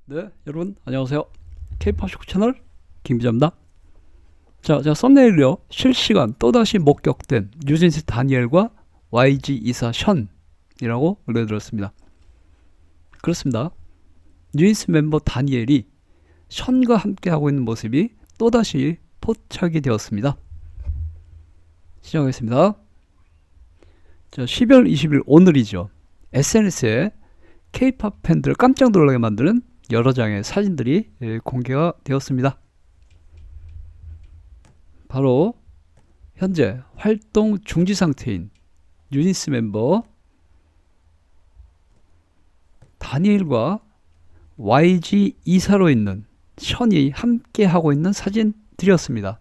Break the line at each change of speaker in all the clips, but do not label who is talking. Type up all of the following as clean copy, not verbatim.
네, 여러분 안녕하세요. K-pop 쇼 채널 김기자입니다. 자, 제가 썸네일을요, 실시간 또다시 목격된 뉴진스 다니엘과 YG 이사 션이라고 올려드렸습니다. 그렇습니다. 뉴진스 멤버 다니엘이 션과 함께 하고 있는 모습이 또다시 포착이 되었습니다. 시작하겠습니다. 자, 12월 20일 오늘이죠. SNS에 K-pop 팬들을 깜짝 놀라게 만드는 여러 장의 사진들이 공개가 되었습니다. 바로 현재 활동 중지 상태인 뉴진스 멤버 다니엘과 YG 이사로 있는 션이 함께 하고 있는 사진들이었습니다.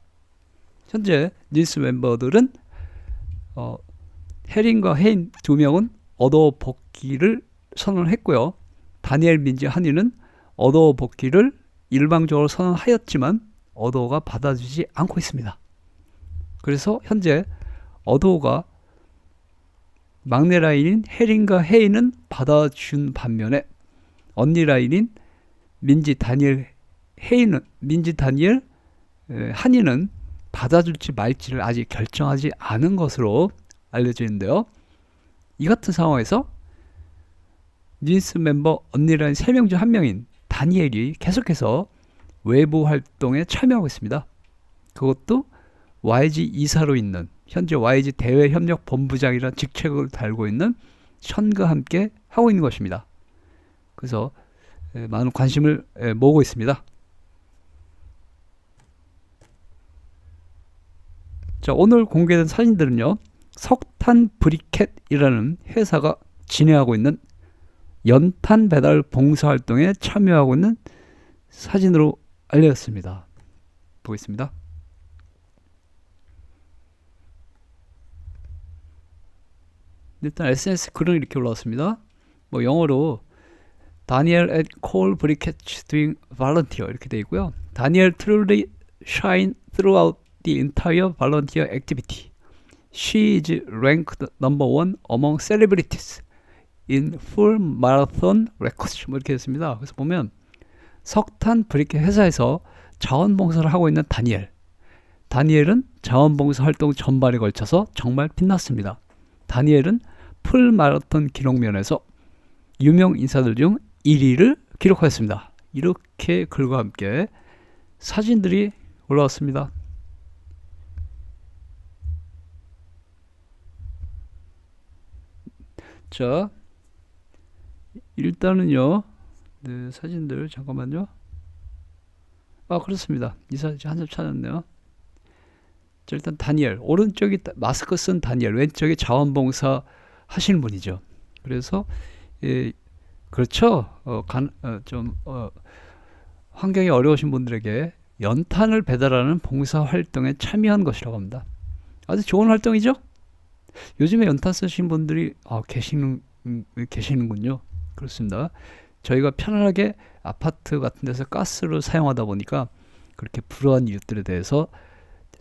현재 뉴진스 멤버들은 해린과 헤인 두 명은 얻어 복귀를 선언했고요. 다니엘, 민지, 한이는 얻어 복귀를 일방적으로 선언하였지만 얻어가 받아주지 않고 있습니다. 그래서 현재 얻어가 막내 라인인 해린과 헤이는 받아준 반면에 언니 라인인 민지, 다니엘, 한이는 받아줄지 말지를 아직 결정하지 않은 것으로 알려져 있는데요. 이 같은 상황에서 뉴진스 멤버 언니 라인 3명 중 1명인 다니엘이 계속해서 외부 활동에 참여하고 있습니다. 그것도 YG 이사로 있는 현재 YG 대외협력본부장이라는 직책을 달고 있는 션과 함께 하고 있는 것입니다. 그래서 많은 관심을 모으고 있습니다. 자, 오늘 공개된 사진들은요, 석탄 브리켓이라는 회사가 진행하고 있는 연탄 배달 봉사활동에 참여하고 있는 사진으로 알려졌습니다. 보겠습니다. 일단 SNS 글은 이렇게 올라왔습니다. 뭐 영어로 Daniel at coal briquettes doing volunteer 이렇게 되어 있고요. Daniel truly shine throughout the entire volunteer activity. She is ranked number one among celebrities in full marathon records. 뭐 이렇게 됐습니다. 그래서 보면 석탄 브리켓 회사에서 자원봉사를 하고 있는 다니엘은 자원봉사 활동 전반에 걸쳐서 정말 빛났습니다. 다니엘은 풀 마라톤 기록면에서 유명 인사들 중 1위를 기록하였습니다. 이렇게 글과 함께 사진들이 올라왔습니다. 자, 일단은요, 네, 사진들 잠깐만요. 아, 그렇습니다. 이 사진 한 점 찾았네요. 자, 일단 다니엘, 오른쪽이 마스크 쓴 다니엘, 왼쪽이 자원봉사 하시는 분이죠. 그래서 그렇죠. 환경이 어려우신 분들에게 연탄을 배달하는 봉사 활동에 참여한 것이라고 합니다. 아주 좋은 활동이죠. 요즘에 연탄 쓰신 분들이 계시는군요. 그렇습니다. 저희가 편안하게 아파트 같은 데서 가스를 사용하다 보니까 그렇게 불우한 이웃들에 대해서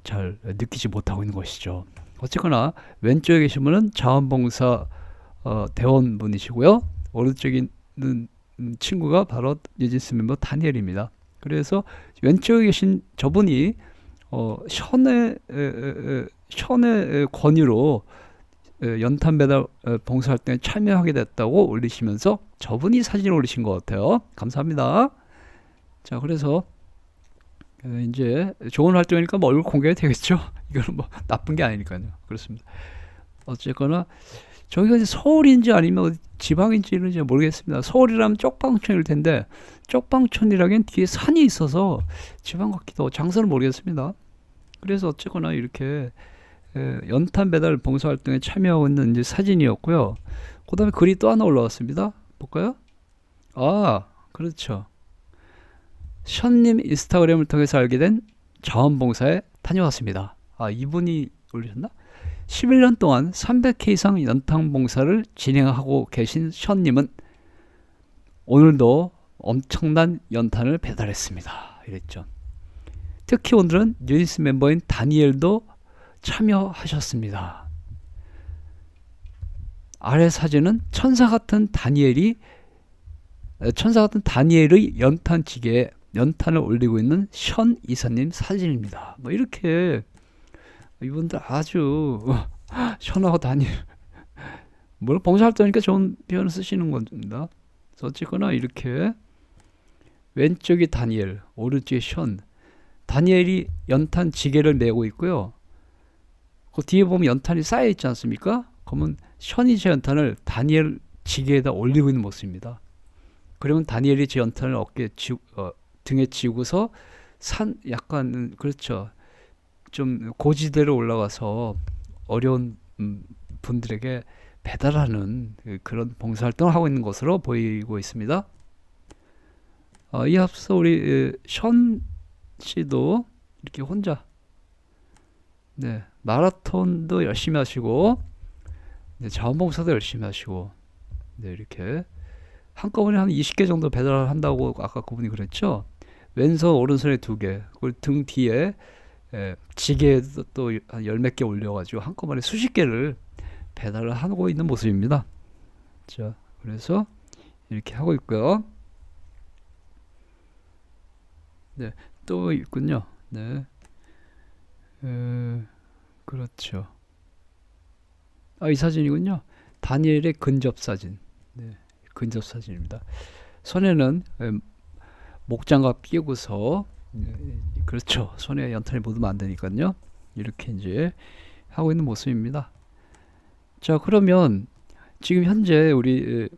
잘 느끼지 못하고 있는 것이죠. 어쨌거나 왼쪽에 계신 분은 자원봉사 대원분이시고요. 오른쪽에 있는 친구가 바로 뉴진스 멤버 다니엘입니다. 그래서 왼쪽에 계신 저분이 션의 권유로 연탄 배달 봉사활동에 참여하게 됐다고 올리시면서 저분이 사진을 올리신 것 같아요. 감사합니다. 자, 그래서 이제 좋은 활동이니까 뭐 얼굴 공개가 되겠죠. 이거는 뭐 나쁜 게 아니니까요. 그렇습니다. 어쨌거나 저기가 서울인지 아니면 지방인지는 모르겠습니다. 서울이라면 쪽방촌일 텐데 쪽방촌이라기엔 뒤에 산이 있어서 지방 같기도 장소는 모르겠습니다. 그래서 어쨌거나 이렇게 연탄 배달 봉사활동에 참여하고 있는 이제 사진이었고요. 그 다음에 글이 또 하나 올라왔습니다. 볼까요? 아, 그렇죠. 션님 인스타그램을 통해서 알게 된 자원봉사에 다녀왔습니다. 아, 이분이 올리셨나? 11년 동안 300회 이상 연탄 봉사를 진행하고 계신 션님은 오늘도 엄청난 연탄을 배달했습니다. 이랬죠. 특히 오늘은 뉴진스 멤버인 다니엘도 참여하셨습니다. 아래 사진은 천사 같은 다니엘이 천사 같은 다니엘의 연탄지게에 연탄을 올리고 있는 션 이사님 사진입니다. 뭐 이렇게 이분들 아주 션하고 다니엘 물론 봉사활동이니까 좋은 표현을 쓰시는 겁니다. 어쨌거나 이렇게 왼쪽이 다니엘, 오른쪽이 션. 다니엘이 연탄 지게를 메고 있고요. 그 뒤에 보면 연탄이 쌓여 있지 않습니까? 그러면 션이 제 연탄을 다니엘 지게에다 올리고 있는 모습입니다. 그러면 다니엘이 제 연탄을 등에 지고서 약간 그렇죠. 좀 고지대로 올라가서 어려운 분들에게 배달하는 그런 봉사활동을 하고 있는 것으로 보이고 있습니다. 이 앞서 우리 션 씨도 이렇게 혼자 마라톤도 열심히 하시고 자원봉사도 열심히 하시고 이렇게 한꺼번에 한 20개 정도 배달을 한다고 아까 그분이 그랬죠. 왼손 오른손에 2개 그리고 등 뒤에 지게에도 또 한 10몇 개 올려가지고 한꺼번에 수십 개를 배달을 하고 있는 모습입니다. 자, 그래서 이렇게 하고 있고요. 또 있군요. 그렇죠. 이 사진이군요. 다니엘의 근접 사진. 근접 사진입니다. 손에는 목장갑 끼고서 그렇죠. 손에 연탄이 묻으면 안 되니까요. 이렇게 이제 하고 있는 모습입니다. 자, 그러면 지금 현재 우리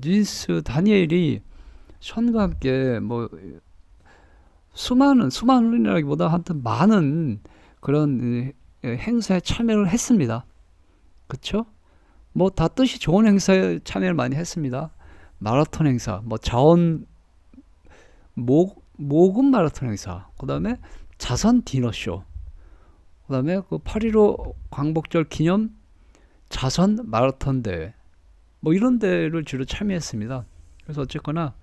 니스 다니엘이 션과 함께 뭐 수많은이라기보다 하여튼 많은 그런 행사에 참여를 했습니다. 그쵸? 뭐 다 뜻이 좋은 행사에 참여를 많이 했습니다. 마라톤 행사, 뭐 모금 마라톤 행사, 그 다음에 자선 디너쇼, 그 다음에 그 8.15 광복절 기념 자선 마라톤 대회, 뭐 이런 대회를 주로 참여했습니다. 그래서 어쨌거나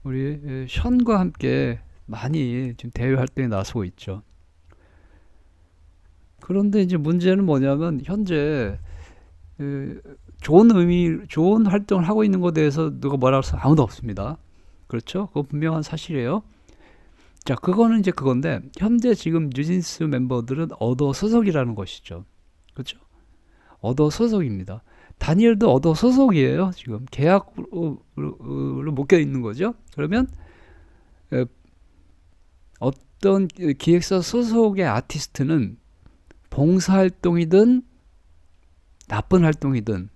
우리 션과 함께 많이 지금 대외 활동에 나서고 있죠. 그런데 이제 문제는 뭐냐면 현재 좋은 활동을 하고 있는 것에 대해서 누가 뭐라고 해서 아무도 없습니다. 그렇죠? 그거 분명한 사실이에요. 자, 그거는 이제 그건데 현재 지금 뉴진스 멤버들은 얻어 소속이라는 것이죠. 그렇죠? 얻어 소속입니다. 다니엘도 얻어 소속이에요. 지금 계약으로 묶여 있는 거죠. 그러면 어떤 기획사 소속의 아티스트는 봉사활동이든 나쁜 활동이든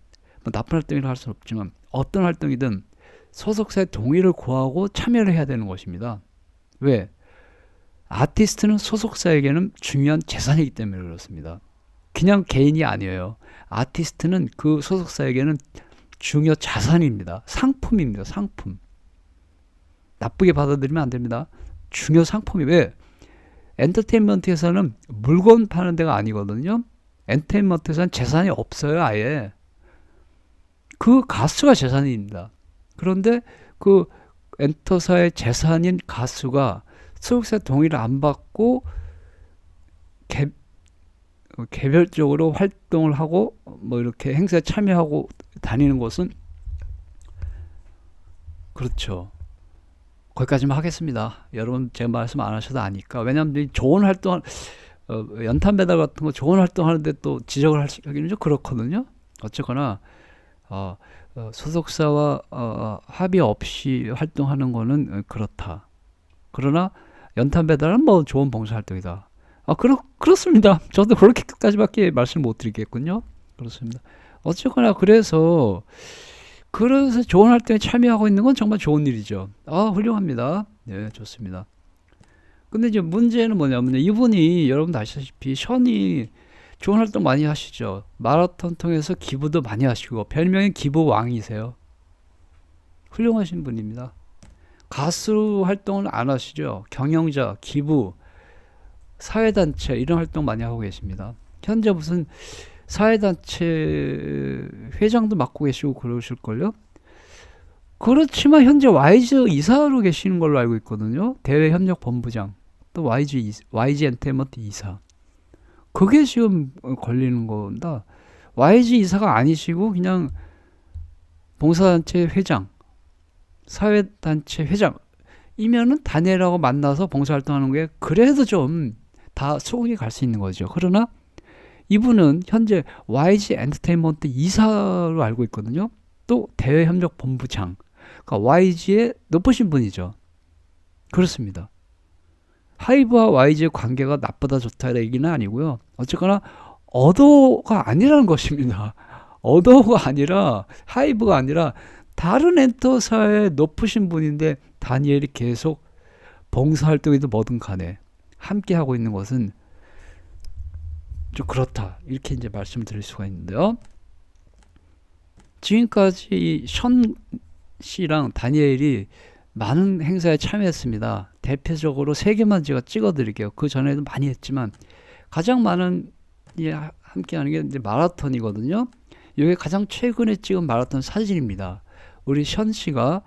뭐 나쁜 활동이라고 할 수는 없지만 어떤 활동이든 소속사의 동의를 구하고 참여를 해야 되는 것입니다. 왜? 아티스트는 소속사에게는 중요한 재산이기 때문에 그렇습니다. 그냥 개인이 아니에요. 아티스트는 그 소속사에게는 중요 자산입니다. 상품입니다. 상품. 나쁘게 받아들이면 안 됩니다. 중요 상품이 왜? 엔터테인먼트에서는 물건 파는 데가 아니거든요. 엔터테인먼트에서는 재산이 없어요. 아예. 그 가수가 재산입니다. 그런데 그 엔터사의 재산인 가수가 소속사 동의를 안 받고 개별적으로 활동을 하고 뭐 이렇게 행사에 참여하고 다니는 것은 그렇죠. 거기까지만 하겠습니다. 여러분 제가 말씀 안 하셔도 아니까. 왜냐하면 좋은 활동 연탄 배달 같은 거 좋은 활동 하는데 또 지적을 하기는 좀 그렇거든요. 어쨌거나 소속사와 합의 없이 활동하는 거는 그렇다. 그러나 연탄 배달은 뭐 좋은 봉사활동이다. 그렇습니다. 저도 그렇게까지밖에 말씀 못 드리겠군요. 그렇습니다. 어쨌거나 그래서 좋은 활동에 참여하고 있는 건 정말 좋은 일이죠. 훌륭합니다. 네, 좋습니다. 근데 이제 문제는 뭐냐면 이분이 여러분도 아시다시피 션이 좋은 활동 많이 하시죠. 마라톤 통해서 기부도 많이 하시고 별명이 기부 왕이세요. 훌륭하신 분입니다. 가수 활동은 안 하시죠. 경영자, 기부, 사회단체 이런 활동 많이 하고 계십니다. 현재 무슨 사회단체 회장도 맡고 계시고 그러실걸요. 그렇지만 현재 YG 이사로 계시는 걸로 알고 있거든요. 대외협력본부장 또 YG 엔터테인먼트 이사. 그게 지금 걸리는 겁니다. YG 이사가 아니시고 그냥 봉사단체 회장, 사회단체 회장이면은 다니엘하고 만나서 봉사활동하는 게 그래도 좀 다 소문이 갈 수 있는 거죠. 그러나 이분은 현재 YG 엔터테인먼트 이사로 알고 있거든요. 또 대외협력본부장, 그러니까 YG의 높으신 분이죠. 그렇습니다. 하이브와 YG의 관계가 나쁘다 좋다 이런 얘기는 아니고요. 어쨌거나 어도가 아니라는 것입니다. 어도가 아니라 하이브가 아니라 다른 엔터사의 높으신 분인데 다니엘이 계속 봉사활동이든 뭐든 간에 함께 하고 있는 것은 좀 그렇다, 이렇게 이제 말씀을 드릴 수가 있는데요. 지금까지 션 씨랑 다니엘이 많은 행사에 참여했습니다. 대표적으로 3개만 제가 찍어 드릴게요. 그 전에도 많이 했지만 가장 많은 함께 하는 게 이제 마라톤이거든요. 이게 가장 최근에 찍은 마라톤 사진입니다. 우리 션 씨가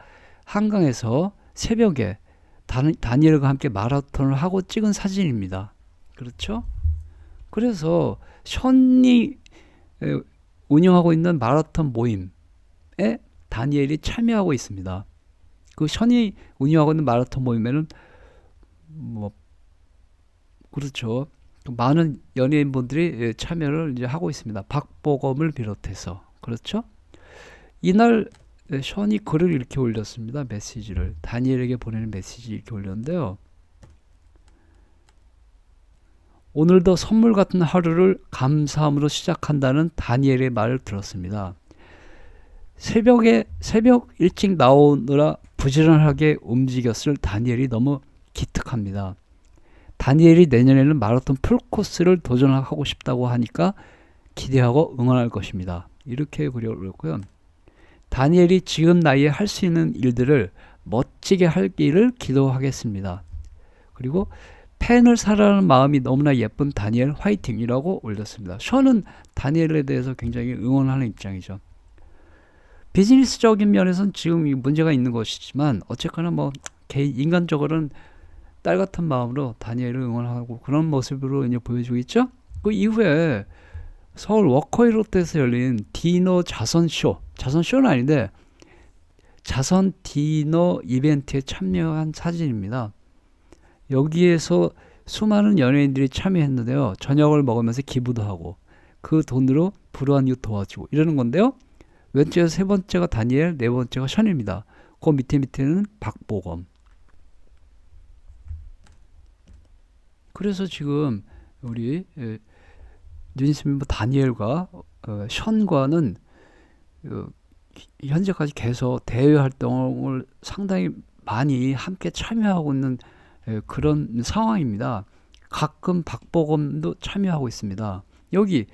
한강에서 새벽에 다니엘과 함께 마라톤을 하고 찍은 사진입니다. 그렇죠? 그래서 션이 운영하고 있는 마라톤 모임에 다니엘이 참여하고 있습니다. 그 션이 운영하고 있는 마라톤 모임에는 뭐 그렇죠, 많은 연예인분들이 참여를 이제 하고 있습니다. 박보검을 비롯해서. 그렇죠? 이날 션이 글을 이렇게 올렸습니다. 메시지를 다니엘에게 보내는 메시지 이렇게 올렸는데요. 오늘도 선물 같은 하루를 감사함으로 시작한다는 다니엘의 말을 들었습니다. 새벽 일찍 나오느라 부지런하게 움직였을 다니엘이 너무 기특합니다. 다니엘이 내년에는 마라톤 풀코스를 도전하고 싶다고 하니까 기대하고 응원할 것입니다. 이렇게 글이 올렸고요. 다니엘이 지금 나이에 할 수 있는 일들을 멋지게 하기를 기도하겠습니다. 그리고 팬을 사랑하는 마음이 너무나 예쁜 다니엘 화이팅이라고 올렸습니다. 션은 다니엘에 대해서 굉장히 응원하는 입장이죠. 비즈니스적인 면에서는 지금 문제가 있는 것이지만 어쨌거나 뭐 인간적으로는 딸 같은 마음으로 다니엘을 응원하고 그런 모습으로 이제 보여주고 있죠. 그 이후에 서울 워커힐 롯데에서 열린 디너 자선쇼는 아닌데 자선 디너 이벤트에 참여한 사진입니다. 여기에서 수많은 연예인들이 참여했는데요. 저녁을 먹으면서 기부도 하고 그 돈으로 불우한 이웃 도와주고 이러는 건데요. 왼쪽에서 3번째가 다니엘, 4번째가 션입니다. 그 밑에는 박보검. 그래서 지금 우리 뉴진스 멤버 다니엘과 션과는 현재까지 계속 대외 활동을 상당히 많이 함께 참여하고 있는 그런 상황입니다. 가끔 박보검도 참여하고 있습니다. 여기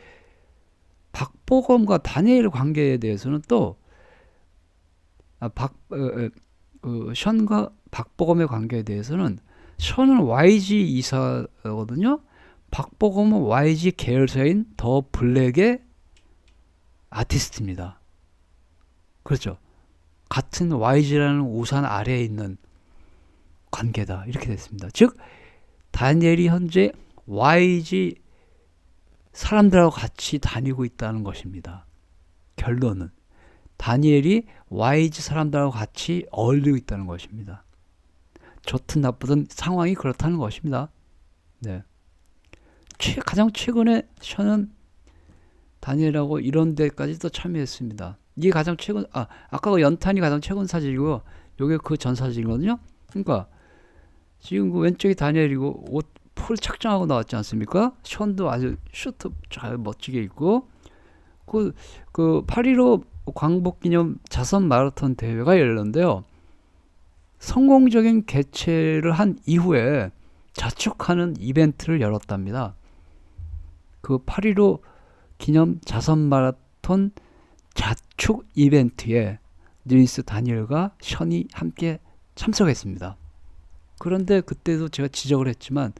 박보검과 다니엘 관계에 대해서는 또 션과 박보검의 관계에 대해서는 션은 YG 이사거든요. 박보검은 YG 계열사인 더 블랙의 아티스트입니다. 그렇죠. 같은 YG라는 우산 아래에 있는 관계다, 이렇게 됐습니다. 즉 다니엘이 현재 YG 사람들하고 같이 다니고 있다는 것입니다. 결론은 다니엘이 YG 사람들하고 같이 어울리고 있다는 것입니다. 좋든 나쁘든 상황이 그렇다는 것입니다. 네. 가장 최근에 션은 다니엘하고 이런 데까지도 참여했습니다. 이게 가장 최근, 아까 그 연탄이 가장 최근 사진이고요. 요게 그 전 사진이거든요. 그러니까 지금 그 왼쪽이 다니엘이고 옷 풀 착장하고 나왔지 않습니까? 션도 아주 슈트 잘 멋지게 입고 그 8.15 광복기념 자선 마라톤 대회가 열렸는데요. 성공적인 개최를 한 이후에 자축하는 이벤트를 열었답니다. 그 8.15 기념 자선 마라톤 자축 이벤트에 뉴진스 다니엘과 션이 함께 참석했습니다. 그런데 그때도 제가 지적을 했지만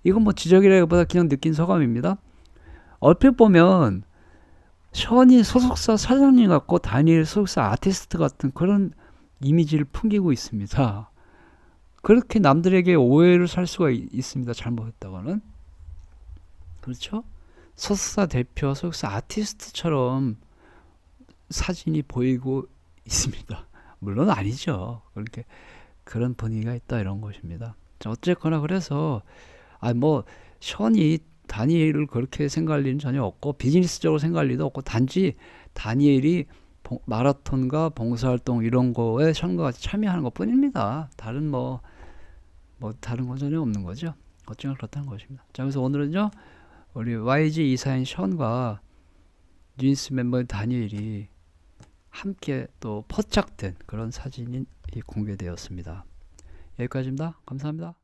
이건 뭐 지적이라기보다 그냥 느낀 소감입니다. 얼핏 보면 션이 소속사 사장님 같고 다니엘 소속사 아티스트 같은 그런 이미지를 풍기고 있습니다. 그렇게 남들에게 오해를 살 수가 있습니다. 잘못했다가는. 그렇죠? 소속사 대표, 소속사 아티스트처럼 사진이 보이고 있습니다. 물론 아니죠. 그렇게 그런 분위기가 있다 이런 것입니다. 자, 어쨌거나 그래서 뭐 션이 다니엘을 그렇게 생각할 일은 전혀 없고 비즈니스적으로 생각할 일도 없고 단지 다니엘이 마라톤과 봉사활동 이런 거에 션과 같이 참여하는 것 뿐입니다. 다른 다른 건 전혀 없는 거죠. 어쩌면 그렇다는 것입니다. 자, 그래서 오늘은요 우리 YG 이사인 션과 뉴진스 멤버 다니엘이 함께 또 포착된 그런 사진이 공개되었습니다. 여기까지입니다. 감사합니다.